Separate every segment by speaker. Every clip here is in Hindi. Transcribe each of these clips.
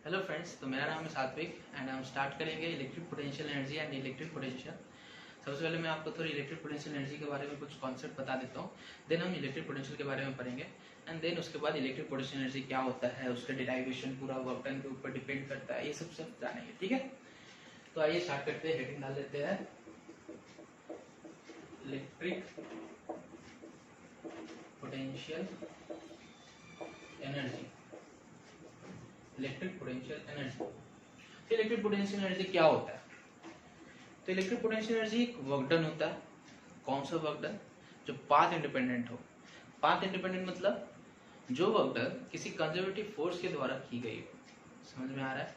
Speaker 1: हेलो फ्रेंड्स, तो मेरा नाम है सात्विक एंड हम स्टार्ट करेंगे electric potential energy and electric potential. सबसे पहले मैं आपको थोड़ी इलेक्ट्रिक पोटेंशियल एनर्जी के बारे में कुछ कॉन्सेप्ट बता देता हूँ। देन हम इलेक्ट्रिक पोटेंशियल के बारे में पढ़ेंगे एंड देन उसके बाद इलेक्ट्रिक पोटेंशियल एनर्जी क्या होता है, उसका डिराइवेशन पूरा वर्क डन के ऊपर डिपेंड करता है, ये सब जानेंगे। ठीक है, तो आइए स्टार्ट करते हैं। हेडिंग डाल देते हैं electric potential energy. Electric potential energy, तो इलेक्ट्रिक पोटेंशियल एनर्जी क्या होता है? तो इलेक्ट्रिक पोटेंशियल एनर्जी एक वर्क डन होता है। कौन सा वर्क डन? जो पाथ इंडिपेंडेंट हो। पाथ इंडिपेंडेंट मतलब जो वर्क डन किसी कंजर्वेटिव फोर्स के द्वारा की गई हो। समझ में आ रहा है?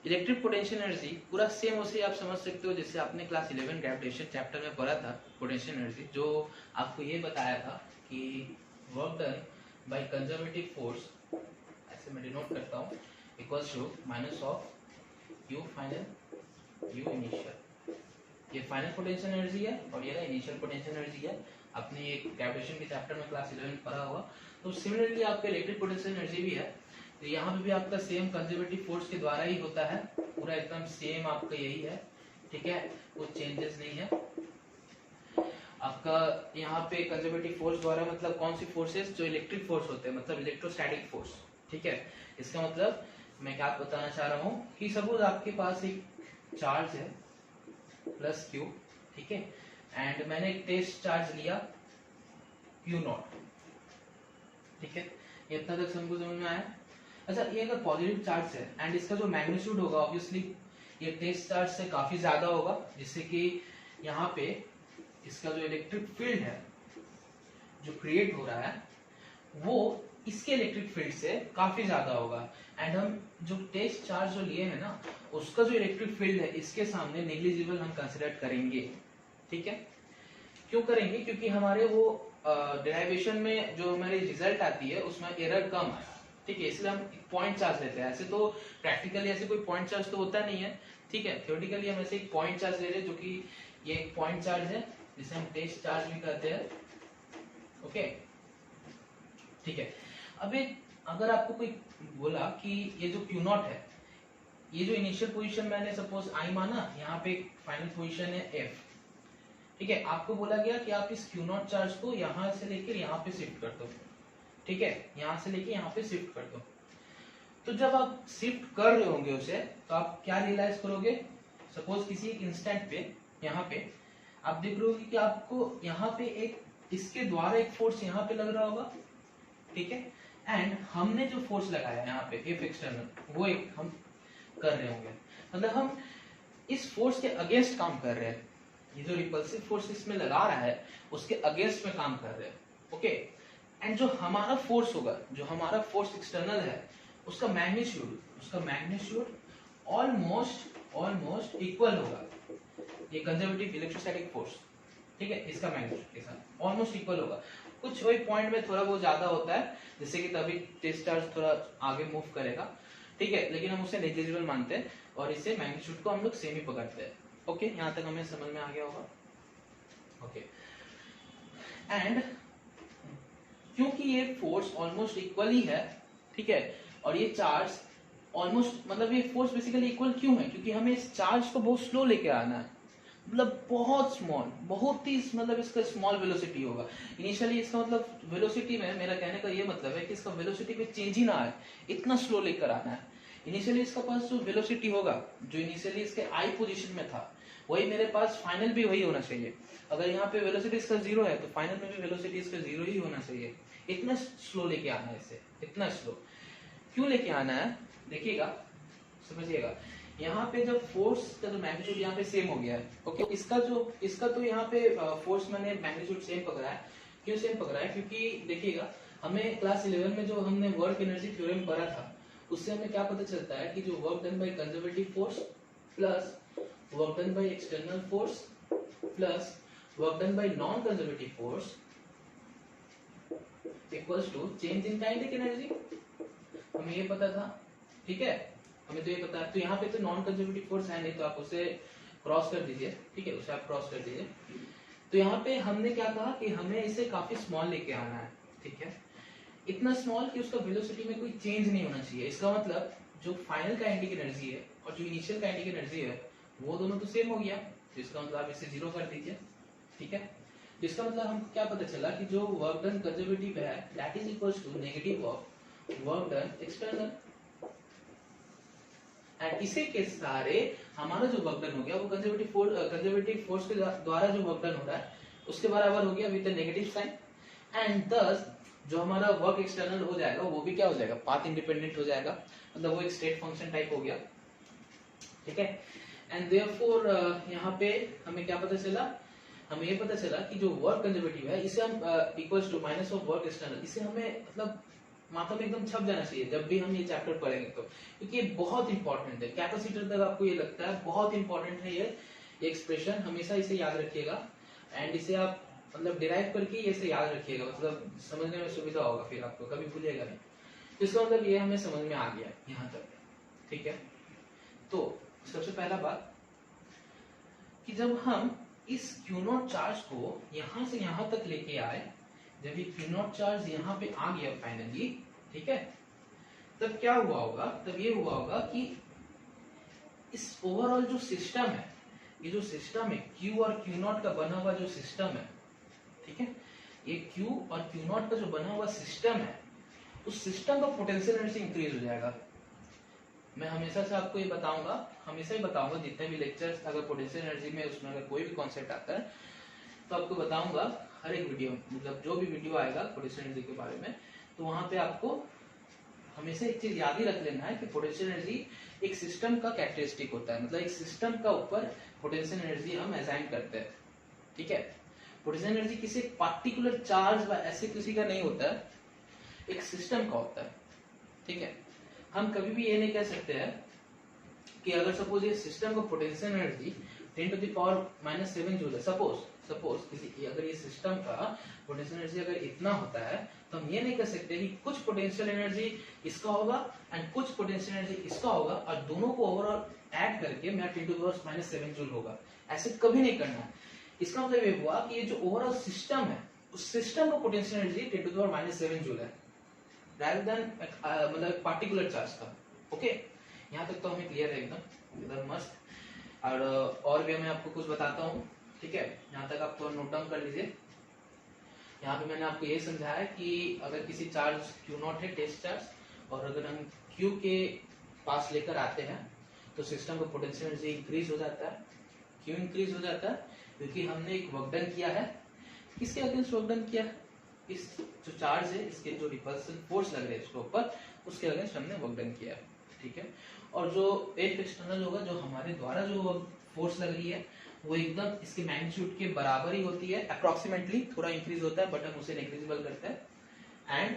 Speaker 1: इलेक्ट्रिक पोटेंशियल एनर्जी पूरा सेम उसे आप समझ सकते हो जैसे आपने क्लास 11 ग्रेविटेशन चैप्टर में पढ़ा था। पोटेंशियल एनर्जी जो आपको ये बताया था कि work done by conservative force, ऐसे मैं डिनोट करता हूँ, equals to minus of U final U initial. ये फाइनल पोटेंशियल एनर्जी है और ये इनिशियल पोटेंशियल एनर्जी है। आपने ये ग्रेविटेशन के चैप्टर में क्लास 11 पढ़ा हुआ। तो सिमिलरली आपका इलेक्ट्रिक पोटेंशियल एनर्जी भी है। तो यहाँ पे भी आपका सेम कंजर्वेटिव फोर्स के द्वारा ही होता है, पूरा एकदम सेम आपका यही है। ठीक है, कुछ चेंजेस नहीं है आपका यहाँ पे। कंजर्वेटिव फोर्स द्वारा मतलब कौन सी फोर्सेस? जो इलेक्ट्रिक फोर्स होते हैं, मतलब इलेक्ट्रोस्टैटिक फोर्स। ठीक है, इसका मतलब मैं क्या बताना चाह रहा हूँ कि सपोज आपके पास एक चार्ज है प्लस क्यू, ठीक है, एंड मैंने एक टेस्ट चार्ज लिया क्यू नॉट। ठीक है, ये इतना तक सबको समझ में आया? अच्छा, ये अगर पॉजिटिव चार्ज है एंड इसका जो मैग्नीट्यूड होगा ऑब्वियसली ये टेस्ट चार्ज से काफी ज्यादा होगा, जिससे कि यहाँ पे इसका जो इलेक्ट्रिक फील्ड है जो क्रिएट हो रहा है वो इसके इलेक्ट्रिक फील्ड से काफी ज्यादा होगा। एंड हम जो टेस्ट चार्ज जो लिए हैं ना, उसका जो इलेक्ट्रिक फील्ड है इसके सामने नेग्लिजिबल हम कंसिडर करेंगे। ठीक है, क्यों करेंगे? क्योंकि हमारे वो डेरिवेशन में जो हमारी रिजल्ट आती है उसमें एरर कम आया। ठीक है, इसलिए हम पॉइंट चार्ज लेते हैं। ऐसे तो प्रैक्टिकली ऐसे कोई पॉइंट चार्ज तो होता नहीं है। ठीक है, थ्योरेटिकली हम ऐसे एक पॉइंट चार्ज ले रहे हैं, जो कि ये एक पॉइंट चार्ज है जिसे हम टेस्ट चार्ज भी कहते हैं। ओके, ठीक है। अब अगर आपको कोई बोला कि ये जो क्यू नॉट है, ये जो इनिशियल पोजीशन मैंने सपोज आई माना, यहाँ पे फाइनल पोजीशन है एफ। ठीक है, आपको बोला गया कि आप इस क्यू नॉट चार्ज को यहाँ से लेकर यहाँ पे शिफ्ट कर दो। ठीक है, यहाँ से लेके यहाँ पे शिफ्ट कर दो। तो जब आप शिफ्ट कर रहे होंगे उसे, तो आप क्या रियलाइज करोगे? सपोज किसी एक इंस्टेंट पे यहाँ पे आप देख रहे होगे कि आपको यहाँ पे एक इसके द्वारा एक फोर्स यहाँ पे लग रहा होगा। ठीक है, एंड हमने जो फोर्स लगाया यहाँ पे एफ एक्सटर्नल, वो एक हम कर रहे होंगे, मतलब हम इस फोर्स के अगेंस्ट काम कर रहे हैं। ये जो रिपल्सिव फोर्स इसमें लगा रहा है उसके अगेंस्ट में काम कर रहे हैं। ओके, एंड जो हमारा फोर्स होगा, जो हमारा फोर्स एक्सटर्नल है, उसका मैग्नीट्यूड ऑलमोस्ट इक्वल होगा। ये कंजर्वेटिव इलेक्ट्रोस्टैटिक फोर्स, ठीक है, इसका मैग्नीट्यूड के साथ ऑलमोस्ट इक्वल होगा। कुछ वही पॉइंट में थोड़ा बहुत ज्यादा होता है, जिससे कि तभी टेस्ट चार्ज थोड़ा आगे मूव करेगा। ठीक है, लेकिन हम उसे नेग्लिजिबल मानते हैं और इसे मैग्नीट्यूड को हम लोग सेम ही पकड़ते हैं। ओके, यहाँ तक हमें समझ में आ गया होगा। ओके, एंड क्योंकि ये फोर्स ऑलमोस्ट इक्वल ही है, ठीक है, और ये चार्ज ऑलमोस्ट, मतलब ये फोर्स बेसिकली इक्वल क्यों है? क्योंकि हमें इस चार्ज को बहुत स्लो लेके आना है, मतलब बहुत स्मॉल, बहुत ही मतलब इसका स्मॉल वेलोसिटी होगा इनिशियली। इसका मतलब वेलोसिटी में मेरा कहने का ये मतलब है कि इसका वेलोसिटी में चेंज ही ना आए, इतना स्लो लेकर आना है। इनिशियली इसका पास जो वेलोसिटी होगा, जो इनिशियली इसके आई पोजीशन में था, वही मेरे पास फाइनल भी वही होना चाहिए। अगर यहाँ पे वेलोसिटी इसका 0 है तो फाइनल में भी वेलोसिटी इसका 0 ही होना चाहिए। इतना स्लो लेके आना है इसे, इतना स्लो क्यों लेके आना है? देखिएगा, समझिएगा। यहाँ पे जब फोर्स का जो मैग्नीट्यूड यहाँ पे सेम हो गया है, ओके, इसका तो यहाँ पे फोर्स मैंने मैग्नीट्यूड सेम पकड़ा है। क्यों सेम पकड़ा है? क्योंकि देखिएगा, हमें क्लास 11 में जो हमने वर्क एनर्जी थ्योरम पढ़ा था, उससे हमें क्या पता चलता है कि जो work done by conservative force plus work done by external force plus work done by non conservative force equals to change in kinetic energy. हमें ये पता था। ठीक है, हमें तो ये पता है। तो यहाँ पे तो नॉन कंजर्वेटिव फोर्स है नहीं, तो आप उसे क्रॉस कर दीजिए। ठीक है, उसे आप क्रॉस कर दीजिए। तो यहाँ पे हमने क्या कहा कि हमें इसे काफी स्मॉल लेके आना है। ठीक है, इतना स्मॉल कि उसका वेलोसिटी में कोई चेंज नहीं होना चाहिए। इसका मतलब जो फाइनल काइनेटिक एनर्जी है और जो इनिशियल काइनेटिक एनर्जी है वो दोनों तो सेम हो गया, जिसका मतलब आप इसे 0 कर दीजिए, ठीक है। जिसका मतलब हमको क्या पता चला कि जो वर्क डन कंजर्वेटिव है that is equals to negative of work done external. And इसे के सारे हमारा जो वर्क डन हो गया वो कंजर्वेटिव फोर्स के द्वारा जो वर्क डन हो रहा है उसके बराबर हो गया with the negative sign. And thus जो हमारा वर्क एक्सटर्नल हो जाएगा वो भी क्या हो जाएगा, पाथ इंडिपेंडेंट हो जाएगा, मतलब वो एक स्टेट फंक्शन टाइप हो गया, ठीक है। एंड देयरफॉर यहाँ पे हमें क्या पता चला, हमें ये पता चला कि जो वर्क कंजर्वेटिव है इसे हम equals to minus of work external, इसे हमें मतलब माथा में एकदम छप जाना चाहिए जब भी हम ये चैप्टर पढ़ेंगे तो, क्योंकि ये बहुत इंपॉर्टेंट है। कैपेसिटर तक आपको ये लगता है बहुत इंपॉर्टेंट है ये एक्सप्रेशन, हमेशा इसे याद रखिएगा। एंड इसे आप मतलब डिराइव करके इसे याद रखिएगा, मतलब समझने में सुविधा होगा, फिर आपको कभी भूलिएगा नहीं। तो इसका मतलब ये हमें समझ में आ गया यहाँ तक, ठीक है। तो सबसे पहला बात कि जब हम इस Q0 चार्ज को यहां से यहां तक लेके आए, जब ये Q0 चार्ज यहाँ पे आ गया फाइनली, ठीक है, तब क्या हुआ होगा, तब ये हुआ होगा कि इस ओवरऑल जो सिस्टम है, ये जो सिस्टम है Q और Q0 का बना हुआ जो सिस्टम है, ठीक है, ये Q और Q0 का जो बना हुआ सिस्टम है उस सिस्टम का पोटेंशियल एनर्जी इंक्रीज हो जाएगा। मैं हमेशा से आपको ये बताऊंगा, हमेशा ही बताऊंगा जितने भी लेक्चर्स अगर पोटेंशियल एनर्जी में उसमें अगर कोई भी कॉन्सेप्ट आता है तो आपको बताऊंगा हर एक वीडियो, मतलब जो भी वीडियो आएगा पोटेंशियल एनर्जी के बारे में, तो वहां पे आपको हमेशा एक चीज याद ही रख लेना है कि पोटेंशियल एनर्जी एक सिस्टम का कैरेक्टरिस्टिक होता है, मतलब एक सिस्टम का ऊपर पोटेंशियल एनर्जी हम असाइन करते हैं, ठीक है। पोटेंशियल एनर्जी किसी पार्टिकुलर चार्ज व ऐसे किसी का नहीं होता है, एक सिस्टम का होता है, ठीक है। हम कभी भी ये नहीं कह सकते हैं कि अगर सपोज ये सिस्टम का पोटेंशियल एनर्जी 10⁻⁻7 जूल है, सपोज किसी अगर ये सिस्टम का पोटेंशियल एनर्जी अगर इतना होता है तो हम ये नहीं कह सकते कि कुछ पोटेंशियल एनर्जी इसका होगा एंड कुछ पोटेंशियल एनर्जी इसका होगा और दोनों को ओवरऑल ऐड करके मेरा 10⁻⁻7 जूल होगा, ऐसे कभी नहीं करना। इसका मतलब ये हुआ कि ये जो ओवरऑल सिस्टम है उस सिस्टम का पोटेंशियल एनर्जी 10⁻⁻7 जूल है rather than मतलब पार्टिकुलर चार्ज का, ओके। यहाँ तक तो हमें क्लियर है एकदम मस्त। और भी मैं आपको कुछ बताता हूँ, ठीक है, यहाँ तक आप थोड़ा नोट डाउन कर लीजिए। यहाँ पे मैंने आपको ये समझाया कि अगर किसी चार्ज Q0 है टेस्ट चार्ज, और अगर हम Q के पास लेकर आते हैं तो सिस्टम का पोटेंशियल एनर्जी इंक्रीज हो जाता है। क्यों इंक्रीज हो जाता है? क्योंकि हमने एक वर्क डन किया है। किसके अगेंस्ट वर्क डन किया है? इस जो चार्ज है इसके जो रिपल्सन फोर्स लग रहे हैं इसके ऊपर, उसके अगेंस्ट हमने वर्क डन किया है, ठीक है। और जो एफ एक्सटर्नल होगा, जो हमारे द्वारा जो फोर्स लग रही है वो एकदम इसके मैग्नीट्यूड के बराबर ही होती है, अप्रोक्सीमेटली, थोड़ा इंक्रीज होता है बट हम उसे नेग्लिजिबल करते हैं। एंड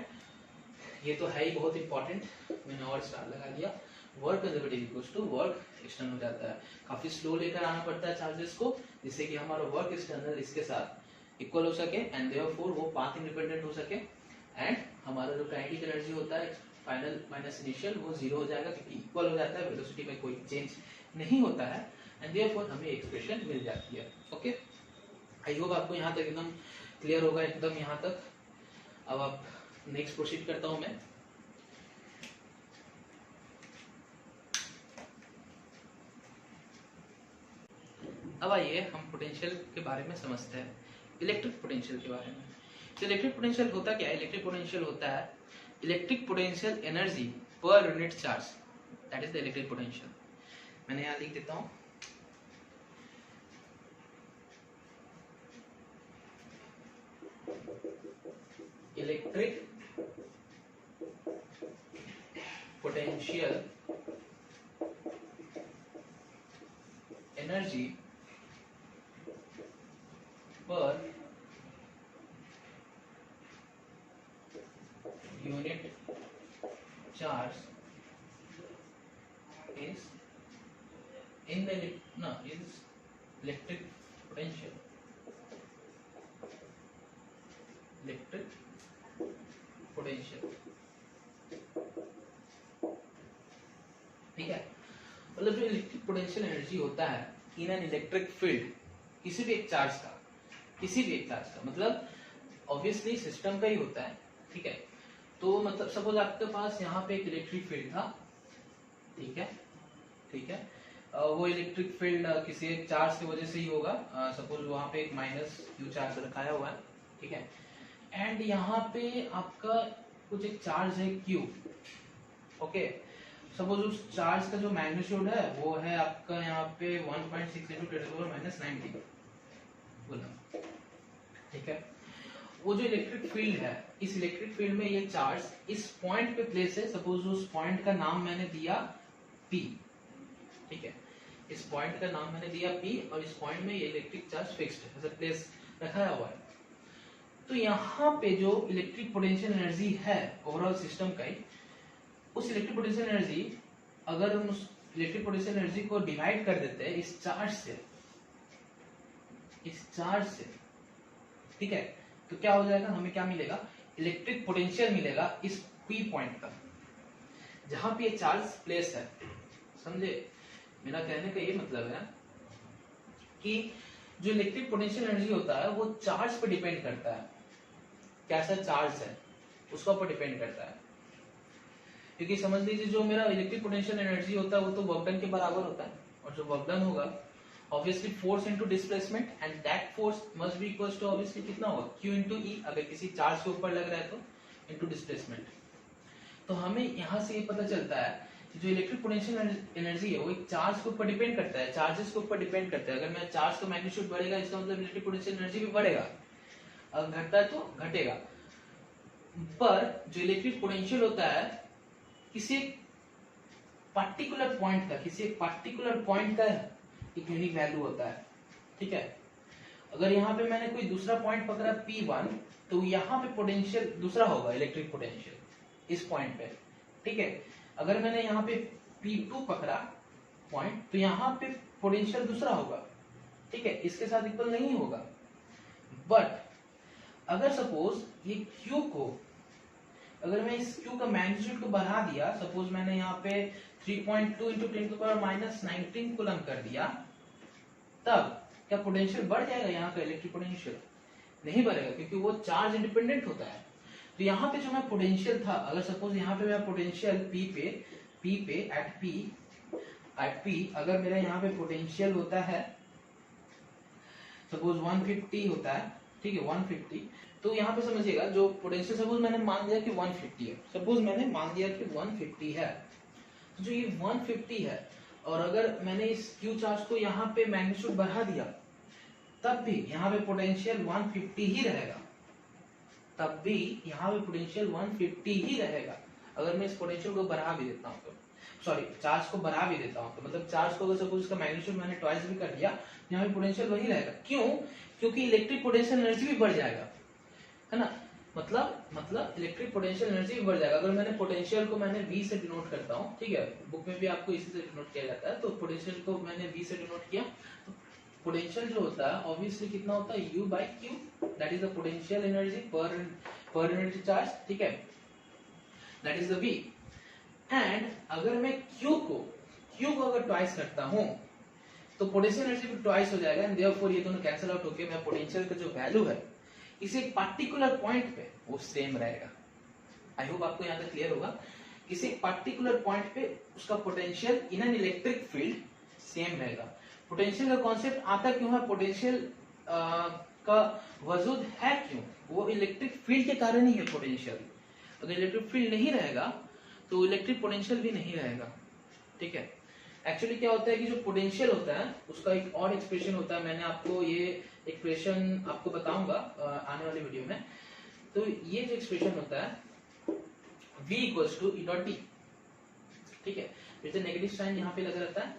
Speaker 1: ये तो है ही बहुत इंपॉर्टेंट, मैंने और स्टार लगा दिया, work conservative equals to work external हो जाता है। काफी स्लो लेकर आना पड़ता है चार्जेस को, जिससे कि हमारा वर्क एक्सटर्नल इसके साथ इक्वल हो सके एंड देयरफॉर वो पाथ इंडिपेंडेंट हो सके, एंड हमारा जो काइनेटिक एनर्जी होता है फाइनल माइनस इनिशियल वो 0 हो जाएगा, क्योंकि इक्वल हो जाता है, वेलोसिटी में कोई चेंज नहीं होता है, एंड देयरफॉर हमें एक्सप्रेशन मिल जाती है। ओके, आई होप आपको यहाँ तक एकदम क्लियर होगा, एकदम यहाँ तक। अब आप नेक्स्ट प्रोसीड करता हूं मैं। अब आइए हम पोटेंशियल के बारे में समझते हैं, इलेक्ट्रिक पोटेंशियल के बारे में। तो इलेक्ट्रिक पोटेंशियल होता क्या है? इलेक्ट्रिक पोटेंशियल होता है electric potential energy per unit charge, that is the electric potential. मैंने यहाँ लिख देता हूँ, electric potential energy per unit charge is in the is electric potential, electric potential, ठीक है। मतलब जो इलेक्ट्रिक पोटेंशियल एनर्जी होता है इन एन इलेक्ट्रिक फील्ड, किसी भी एक चार्ज का, किसी भी एक चार्ज का, मतलब ऑब्वियसली सिस्टम का ही होता है, ठीक है। तो मतलब सपोज आपके पास यहाँ पे एक इलेक्ट्रिक फील्ड था, ठीक है, ठीक है। वो इलेक्ट्रिक फील्ड किसी एक चार्ज की वजह से ही होगा। सपोज वहां पे एक माइनस क्यू चार्ज रखाया हुआ है, ठीक है, एंड यहाँ पे आपका कुछ एक चार्ज है क्यू, ओके। सपोज उस चार्ज का जो मैग्नीट्यूड है वो है आपका यहाँ पे 1.6 × 10⁻⁹ बोला, ठीक है। वो जो इलेक्ट्रिक फील्ड है, इस इलेक्ट्रिक फील्ड में ये चार्ज इस पॉइंट पे प्लेस है। सपोज उस पॉइंट का नाम मैंने दिया P, ठीक है, इस पॉइंट का नाम मैंने दिया P और इस पॉइंट में ये इलेक्ट्रिक चार्ज फिक्स्ड है, ऐसे प्लेस रखाया हुआ है। तो यहाँ पे जो इलेक्ट्रिक पोटेंशियल एनर्जी है ओवरऑल सिस्टम का ही, उस इलेक्ट्रिक पोटेंशियल एनर्जी, अगर हम उस इलेक्ट्रिक पोटेंशियल एनर्जी को डिवाइड कर देते हैं इस चार्ज से, ठीक है, तो क्या हो जाएगा, हमें क्या मिलेगा, इलेक्ट्रिक पोटेंशियल मिलेगा इस P पॉइंट का, जहां पे ये चार्ज प्लेस है। समझे? मेरा कहने का ये मतलब है कि जो इलेक्ट्रिक पोटेंशियल एनर्जी होता है वो चार्ज पे डिपेंड करता है, कैसा चार्ज है उसका ऊपर डिपेंड करता है। क्योंकि समझ लीजिए जो मेरा इलेक्ट्रिक पोटेंशियल एनर्जी होता है वो तो वर्क डन के बराबर होता है, और जो वर्क डन होगा obviously force into displacement, and that force must be equals to obviously कितना होगा, Q इनटू E, अगर किसी चार्ज के ऊपर लग रहा है तो, इनटू डिस्प्लेसमेंट। तो हमें यहाँ से ये पता चलता है कि जो इलेक्ट्रिक पोटेंशियल एनर्जी है वो एक चार्ज के ऊपर डिपेंड करता है, चार्जेस के ऊपर डिपेंड करता है। अगर मेरा चार्ज का मैग्नीट्यूड बढ़ेगा इसका मतलब इलेक्ट्रिक पोटेंशियल एनर्जी भी बढ़ेगा, अगर घटता है तो घटेगा। पर जो इलेक्ट्रिक पोटेंशियल होता है किसी पर्टिकुलर पॉइंट का, किसी एक पर्टिकुलर पॉइंट का एक यूनिक वैल्यू होता है, ठीक है। अगर यहाँ पे मैंने कोई दूसरा पॉइंट पकड़ा P1, तो यहाँ पे पोटेंशियल दूसरा होगा, इलेक्ट्रिक पोटेंशियल इस पॉइंट पे, ठीक है। अगर मैंने यहाँ पे P2 पकड़ा पॉइंट, तो यहाँ पे पोटेंशियल दूसरा होगा, ठीक है, इसके साथ इक्वल नहीं होगा। बट अगर सपोज ये Q को, अगर मैं इस Q का मैग्नीट्यूड को बढ़ा दिया, सपोज मैंने यहाँ पे 3.2 × 10⁻⁹ कूलम कर दिया, तब क्या पोटेंशियल बढ़ जाएगा यहाँ का इलेक्ट्रिक पोटेंशियल? नहीं बढ़ेगा, क्योंकि वो चार्ज इंडिपेंडेंट होता है। तो यहाँ पे जो मैं पोटेंशियल था, अगर सपोज यहाँ पे मैं पोटेंशियल एट P, अगर मेरा यहाँ पे पोटेंशियल होता है सपोज 150 होता है, ठीक है, 150, तो यहाँ पे समझिएगा जो पोटेंशियल, सपोज मैंने मान लिया कि 150 है, सपोज मैंने मान लिया कि 150 है, तो जो ये 150 है, और अगर मैंने इस Q चार्ज को यहाँ पे मैग्नीट्यूड बढ़ा दिया, तब भी यहाँ पे पोटेंशियल 150 ही रहेगा, तब भी यहाँ पे पोटेंशियल 150 ही रहेगा। अगर मैं इस पोटेंशियल को बढ़ा भी देता हूँ तो, सॉरी, चार्ज को बढ़ा भी देता हूँ तो, मतलब चार्ज को अगर सपोज इसका मैग्नीट्यूड मैंने ट्वाइस भी कर दिया, यहाँ पे पोटेंशियल वही रहेगा। क्यों? क्योंकि इलेक्ट्रिक पोटेंशियल एनर्जी भी बढ़ जाएगा, है ना। मतलब इलेक्ट्रिक पोटेंशियल एनर्जी भी बढ़ जाएगा। अगर मैंने पोटेंशियल को मैंने V से डिनोट करता हूँ, ठीक है, बुक में भी आपको इसी से डिनोट किया जाता है, तो पोटेंशियल को मैंने V से डिनोट किया, तो पोटेंशियल जो होता है ऑब्वियसली कितना होता है, U/Q, that is the potential energy per unit charge, ठीक है, that is the V। And अगर मैं Q को अगर ट्वाइस करता हूँ तो पोटेंशियल एनर्जी भी ट्वाइस हो जाएगा, एंड देयरफॉर ये दोनों कैंसिल आउट होके मेरा पोटेंशियल का जो वैल्यू है इसे एक पर्टिकुलर पॉइंट पे वो सेम रहेगा। आई होप आपको यहाँ तक क्लियर होगा। किसी पर्टिकुलर पॉइंट पे उसका potential in an electric field same रहेगा। पोटेंशियल का कॉन्सेप्ट आता क्यों है, पोटेंशियल का वजूद है क्यों, वो इलेक्ट्रिक फील्ड के कारण ही है पोटेंशियल। अगर इलेक्ट्रिक फील्ड नहीं रहेगा तो इलेक्ट्रिक पोटेंशियल भी नहीं रहेगा, ठीक है। एक्चुअली क्या होता है कि जो पोटेंशियल होता है उसका एक और एक्सप्रेशन होता है, मैंने आपको ये एक्सप्रेशन आपको बताऊंगा आने वाले वीडियो में। तो ये जो एक्सप्रेशन होता है V = E.T, ठीक है, जैसे नेगेटिव साइन यहाँ पे लगा रहता है,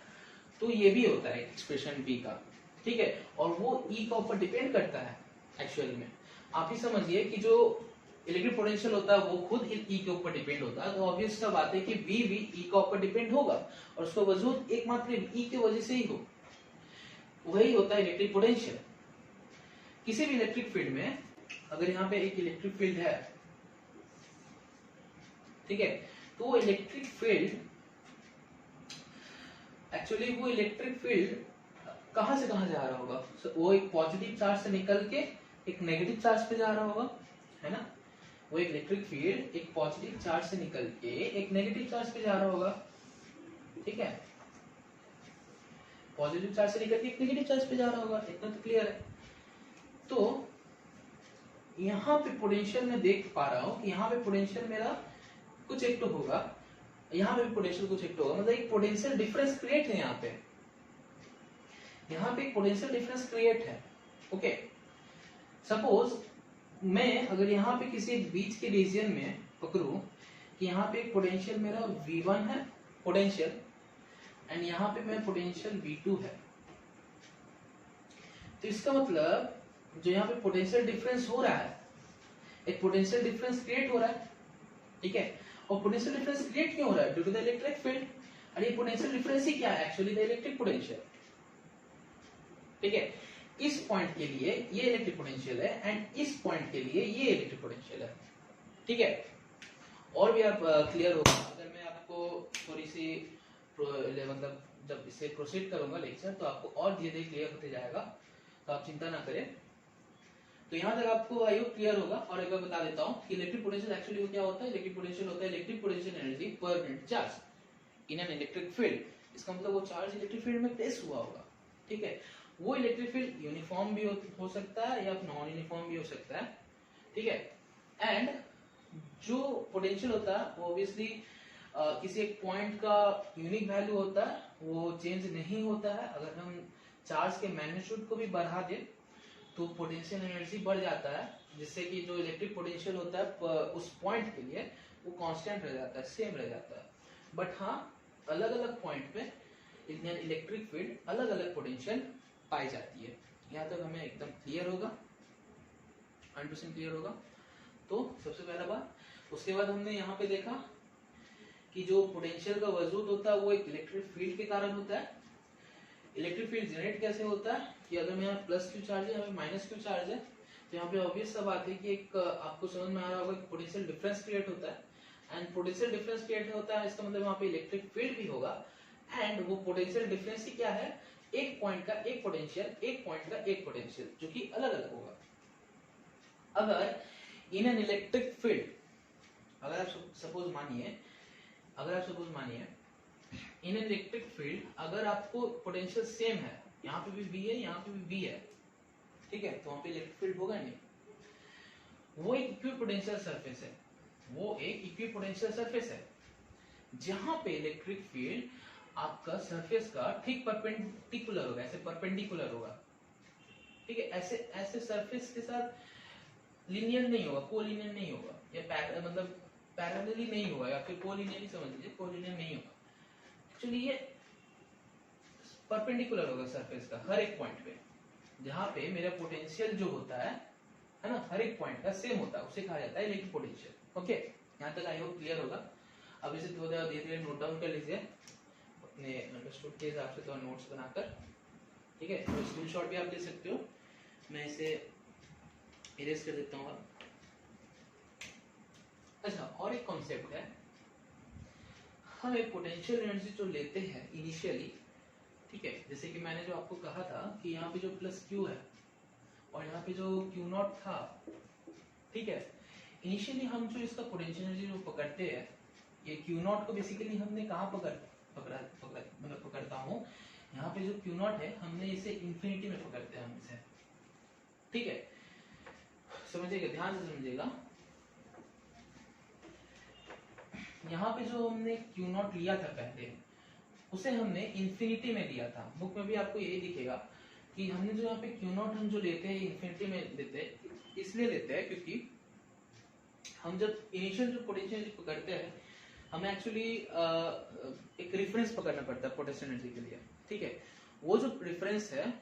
Speaker 1: तो ये भी होता है एक्सप्रेशन V का, ठीक है, और वो E का ऊपर डिपेंड करता है। एक्चुअल में आप ही समझिए कि जो इलेक्ट्रिक पोटेंशियल होता है वो खुद E के ऊपर डिपेंड होता है, तो ऑब्वियस सा बात है कि V भी E का ऊपर डिपेंड होगा, और उसका वजूद एकमात्र E की वजह से ही हो, वही होता है इलेक्ट्रिक पोटेंशियल। किसी भी इलेक्ट्रिक फील्ड में अगर यहाँ पे एक इलेक्ट्रिक फील्ड है, ठीक है, तो वो इलेक्ट्रिक फील्ड एक्चुअली वो इलेक्ट्रिक फील्ड कहां से कहां जा रहा होगा, वो एक पॉजिटिव चार्ज से निकल के एक नेगेटिव चार्ज पे जा रहा होगा, है ना। वो एक इलेक्ट्रिक फील्ड एक पॉजिटिव चार्ज से निकल के एक नेगेटिव चार्ज पे जा रहा होगा, ठीक है, पॉजिटिव चार्ज से लेकर के नेगेटिव चार्ज पे जा रहा होगा, इतना तो क्लियर है। तो यहाँ पे पोटेंशियल मैं देख पा रहा हूँ कि यहाँ पे पोटेंशियल मेरा कुछ एक तो होगा, यहाँ पे भी पोटेंशियल कुछ एक तो होगा, मतलब एक पोटेंशियल डिफरेंस क्रिएट है यहाँ पे, यहाँ पे एक पोटेंशियल डिफरेंस क्रिएट है। ओके, सपोज मैं अगर यहाँ पे किसी बीच के रीजन में पकड़ूं कि यहाँ पे एक पोटेंशियल मेरा V1 है पोटेंशियल, एंड यहाँ पे मेरा पोटेंशियल V2 है, तो इसका मतलब जो यहाँ पे पोटेंशियल डिफरेंस हो रहा है, एक पोटेंशियल डिफरेंस क्रिएट हो रहा है, ठीक है। और पोटेंशियल डिफरेंस क्रिएट क्यों हो रहा है? Due to the electric field. और ये पोटेंशियल डिफरेंस ही क्या है? एक्चुअली द इलेक्ट्रिक पोटेंशियल, ठीक है। इस पॉइंट के लिए ये इलेक्ट्रिक पोटेंशियल है एंड इस पॉइंट के लिए ये इलेक्ट्रिक पोटेंशियल है, ठीक है। और भी आप क्लियर होगा अगर मैं आपको थोड़ी सी मतलब जब इसे प्रोसीड करूंगा लेक्चर, तो आपको और धीरे धीरे क्लियर होते जाएगा, तो आप चिंता ना करें। तो यहाँ तक आपको आई होप क्लियर होगा। और एक बार बता देता हूँ कि इलेक्ट्रिक पोटेंशियल एक्चुअली क्या होता है। इलेक्ट्रिक पोटेंशियल होता है electric potential energy per unit charge in an electric field. इसका मतलब वो चार्ज इलेक्ट्रिक फील्ड में प्लेस हुआ होगा, ठीक है। वो इलेक्ट्रिक फील्ड यूनिफॉर्म भी हो सकता है या नॉन यूनिफॉर्म भी हो सकता है, ठीक है। एंड जो पोटेंशियल होता है वो ऑब्वियसली किसी एक पॉइंट का यूनिक वैल्यू होता है, वो चेंज नहीं होता है। अगर हम चार्ज के मैग्नीट्यूड को भी बढ़ा दें तो पोटेंशियल एनर्जी बढ़ जाता है, जिससे कि जो इलेक्ट्रिक पोटेंशियल होता है उस पॉइंट के लिए वो कांस्टेंट रह जाता है, सेम रह जाता है। बट हाँ, अलग अलग पॉइंट पे इलेक्ट्रिक फील्ड अलग अलग पोटेंशियल पाई जाती है। यहाँ तक हमें एकदम क्लियर होगा, 100% क्लियर होगा। तो सबसे पहला बात, उसके बाद हमने यहाँ पे देखा कि जो पोटेंशियल का वजूद होता है वो एक इलेक्ट्रिक फील्ड के कारण होता है। इलेक्ट्रिक फील्ड जनरेट कैसे होता है कि अगर मेरा प्लस क्यू चार्ज है या माइनस क्यू चार्ज है, तो यहाँ पे ऑब्वियस सा बात है कि एक आपको समझ में आ रहा होगा कि पोटेंशियल डिफरेंस क्रिएट होता है। एंड पोटेंशियल डिफरेंस क्रिएट होता है, इसका मतलब वहाँ पे इलेक्ट्रिक फील्ड भी होगा। एंड वो पोटेंशियल डिफरेंस ही क्या है? एक पॉइंट का एक पोटेंशियल, एक पॉइंट का एक पोटेंशियल, जो कि अलग अलग होगा। अगर इन एन इलेक्ट्रिक फील्ड, अगर आप सपोज मानिए इन इलेक्ट्रिक फील्ड अगर आपको पोटेंशियल सेम है, यहाँ पे भी V है, यहाँ पे भी V है, ठीक है, तो वहां पे इलेक्ट्रिक फील्ड होगा नहीं। वो एक इक्विपोटेंशियल सरफेस है, वो एक इक्विपोटेंशियल सरफेस है जहां पे इलेक्ट्रिक फील्ड आपका सरफेस का ठीक परपेंडिकुलर होगा, ऐसे परपेंडिकुलर होगा, ठीक है। ऐसे ऐसे सरफेस के साथ लीनियर नहीं होगा, कोलिनियर नहीं होगा, या मतलब पैरेलली नहीं होगा, या फिर कोलिनियर समझ लीजिए, कोलिनियर नहीं होगा। एक्चुअली ये परपेंडिकुलर होगा सरफेस का हर एक पॉइंट पे, जहां पे मेरा पोटेंशियल जो होता है ना, हर एक पॉइंट का सेम होता है, उसे कहा जाता है इलेक्ट्रिक पोटेंशियल। ओके, यहाँ तक आई होप क्लियर होगा। अब इसे थोड़ा धीरे धीरे नोट डाउन कर लीजिए अपने अंडरस्टूड के हिसाब से, थोड़ा नोट्स बनाकर, ठीक है। तो स्क्रीनशॉट भी आप ले सकते हो, मैं इसे इरेज कर देता हूँ। अच्छा, और एक कॉन्सेप्ट है, हम एक पोटेंशियल एनर्जी जो लेते हैं इनिशियली, ठीक है, जैसे कि मैंने जो आपको कहा था कि यहाँ पे जो प्लस क्यू है और यहाँ पे जो क्यू नॉट था, ठीक है, इनिशियली हम जो इसका पोटेंशियल एनर्जी जो पकड़ते हैं, ये क्यू नॉट को बेसिकली हमने कहाँ पकड़ता हूँ, यहाँ पे जो क्यू नॉट है हमने इसे इंफिनिटी में पकड़ते हैं हम इसे, ठीक है। समझिएगा, ध्यान से समझिएगा, यहाँ पे जो हमने क्यू नॉट लिया था पहले, उसे हमने इंफिनिटी में लिया था। बुक में भी आपको यही दिखेगा कि हमने जो यहाँ पे क्यू नॉट हम जो लेते हैं इंफिनिटी में लेते हैं, इसलिए लेते हैं क्योंकि हम जब इनिशियल जो पोटेंशियल एनर्जी पकड़ते हैं, हमें एक्चुअली एक रेफरेंस पकड़ना पड़ता है पोटेंशियल एनर्जी के लिए, ठीक है। वो जो रेफरेंस है,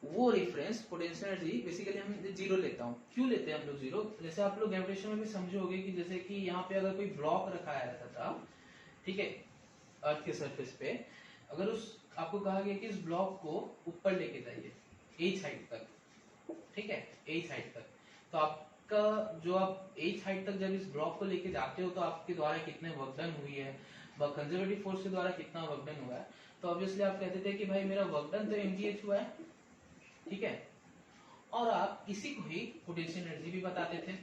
Speaker 1: वो रेफरेंस पोटेंशियल एनर्जी बेसिकली हम जीरो लेता हूँ। क्यों लेते हैं हम लोग जीरो? जैसे आप लोग ग्रेविटेशन में भी समझे होंगे कि जैसे कि यहाँ पे अगर कोई ब्लॉक रखाया रहता था, ठीक है, अर्थ के सरफेस पे, अगर उस आपको कहा गया कि इस ब्लॉक को ऊपर लेके जाइए एच हाइट तक, ठीक है, एच हाइट तक, तो आपका जो आप एच हाइट तक जब इस ब्लॉक को लेके जाते हो, तो आपके द्वारा कितने वर्क डन हुई है, कंजर्वेटिव फोर्स के द्वारा कितना वर्क डन हुआ है, तो ऑब्वियसली आप कहते थे कि भाई मेरा वर्क डन तो mgh हुआ है, ठीक है। और आप इसी को ही पोटेंशियल एनर्जी भी बताते थे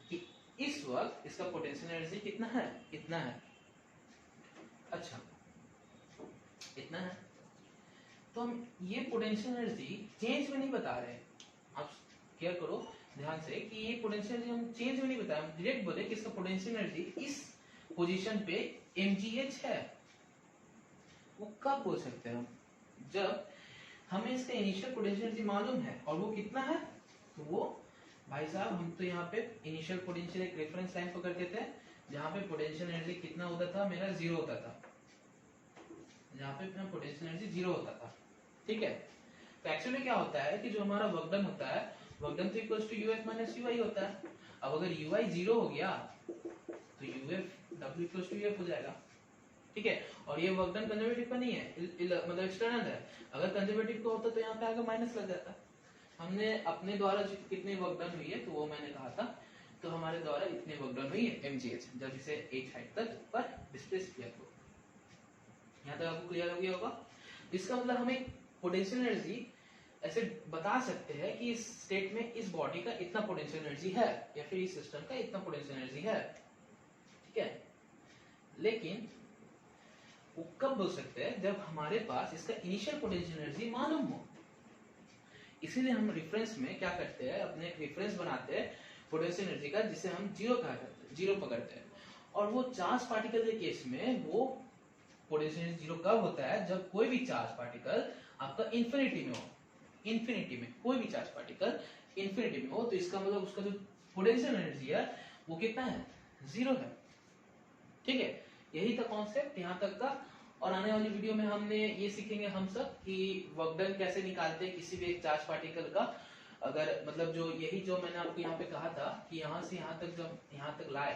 Speaker 1: कि इस वक्त इसका पोटेंशियल एनर्जी कितना है, इतना है। अच्छा, इतना है। तो हम ये पोटेंशियल एनर्जी चेंज में नहीं बता रहे हैं, आप केयर करो ध्यान से कि ये पोटेंशियल एनर्जी हम चेंज में नहीं बता रहे, हम डायरेक्ट बोले कि इसका पोटेंशियल एनर्जी इस पोजीशन पे mgh है। वो कब बोल सकते हैं हम, जब हमें इसका इनिशियल पोटेंशियल एनर्जी मालूम है और वो कितना है, तो वो भाई साहब हम तो यहाँ पे इनिशियल पोटेंशियल एक रेफरेंस लाइन पकड़ देते हैं जहाँ पे पोटेंशियल एनर्जी कितना होता था, मेरा 0 होता था, जहाँ पे अपना पोटेंशियल एनर्जी 0 होता था। ठीक है, तो एक्चुअली क्या होता है कि जो हमारा वर्क डन होता है, वर्क डन तो equals to UF minus UI होता है। अब अगर यूआई 0 हो गया तो UF W equals to UF हो जाएगा। ठीक है, और ये वर्क डन कंजर्वेटिव का नहीं है, मतलब एक्सटर्नल है। अगर कंजर्वेटिव का होता तो यहाँ पे आगे माइनस लग जाता। हमने अपने द्वारा कितनी वर्क डन हुई है तो वो मैंने कहा था, तो हमारे द्वारा इतनी वर्क डन हुई है mgh, जब इसे h हाइट तक पर डिस्प्लेस किया तो। यहाँ तक आपको क्लियर हो गया होगा। इसका मतलब हमें पोटेंशियल एनर्जी ऐसे बता सकते हैं कि इस स्टेट में इस बॉडी का इतना पोटेंशियल एनर्जी है या फिर इस सिस्टम का इतना पोटेंशियल एनर्जी है। ठीक है, लेकिन वो कब बोल सकते हैं, जब हमारे पास इसका इनिशियल पोटेंशियल एनर्जी मालूम हो। इसीलिए हम रेफरेंस में क्या करते हैं, अपने एक रेफरेंस बनाते हैं पोटेंशियल एनर्जी का, जिसे हम जीरो कहा करते हैं, जीरो पकड़ते हैं। और वो चार्ज पार्टिकल के केस में वो पोटेंशियल एनर्जी जीरो कब होता है, जब कोई भी चार्ज पार्टिकल आपका इंफिनिटी में हो। इंफिनिटी में कोई भी चार्ज पार्टिकल इंफिनिटी में हो, तो इसका मतलब उसका जो पोटेंशियल एनर्जी है वो कितना है, 0 है। ठीक है, यही था कॉन्सेप्ट यहाँ तक का। और आने वाली वीडियो में हमने ये सीखेंगे हम सब कि वर्क डन कैसे निकालते हैं किसी भी एक चार्ज पार्टिकल का। अगर मतलब जो यही जो मैंने आपको यहाँ पे कहा था कि यहाँ से यहाँ तक जब यहाँ तक लाए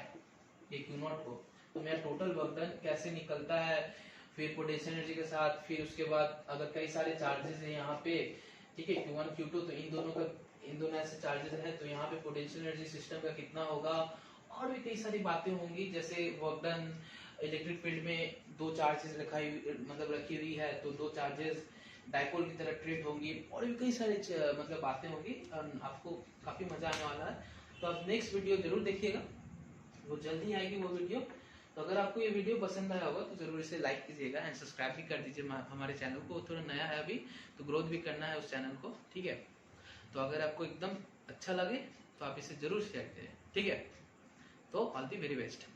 Speaker 1: ये Q0 को, तो मेरा टोटल वर्क डन कैसे निकलता है, फिर पोटेंशियल एनर्जी के साथ, फिर उसके बाद अगर कई सारे चार्जेस है यहाँ पे, ठीक है Q1 Q2, तो इन दोनों ऐसे चार्जेस है, तो यहाँ पे पोटेंशियल एनर्जी सिस्टम का कितना होगा, और भी कई सारी बातें होंगी। जैसे वर्क डन इलेक्ट्रिक फील्ड में दो चार्जेस रखी हुई है, तो दो चार्जेस डाइपोल की तरह ट्रीट होंगी, और भी कई सारी मतलब बातें होंगी, आपको काफी मजा आने वाला है। तो आप नेक्स्ट वीडियो जरूर देखिएगा, वो जल्दी आएगी वो वीडियो। तो अगर आपको ये वीडियो पसंद आया होगा तो जरूर इसे लाइक कीजिएगा एंड सब्सक्राइब भी कर दीजिए हमारे चैनल को। थोड़ा नया है अभी, तो ग्रोथ भी करना है उस चैनल को। ठीक है, तो अगर आपको एकदम अच्छा लगे तो आप इसे जरूर शेयर करें। ठीक है, तो ऑल द वेरी बेस्ट।